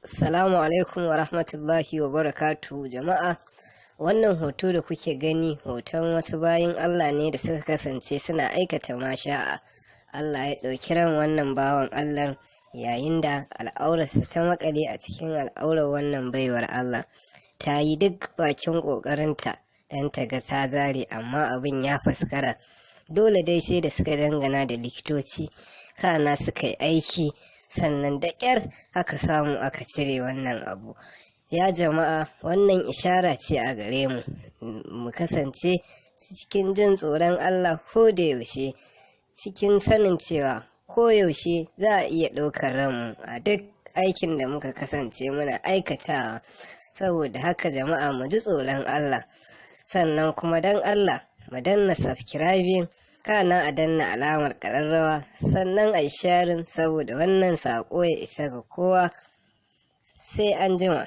Assalamu alaikum wa rahmatullahi wa barakatuhu jama'a. Wannan hoto da kuke gani hoton wasu bayin Allah ne da suka kasance suna aikata masha'a. Allah ya ɗauki ran wannan bawan Allah yayin da al'aurarsa ta makale a cikin al'aurar wannan baiwar Allah. Ta yi duk bakin ƙoƙarinta don ta ga ta zare, amma abin ya faskara. Dole dai sai da suka dangana da likitoci, kana suka yi aiki, sannan da ƙyar aka samu aka cire wannan abu. Ya jama'a, wannan ishara ce a gare mu mu kasance cikin jin tsoron Allah ko da yaushe, cikin sanin cewa ko yaushe za a iya ɗaukar ranmu a duk aikin da muka kasance muna aikatawa. Saboda haka jama'a, mu ji tsoron Allah, sannan kuma don Allah mu danna subscribing, kana a danna alamar ƙararrawa, sannan a yi sharing saboda wannan saƙo ya isa ga kowa. Sai an jima.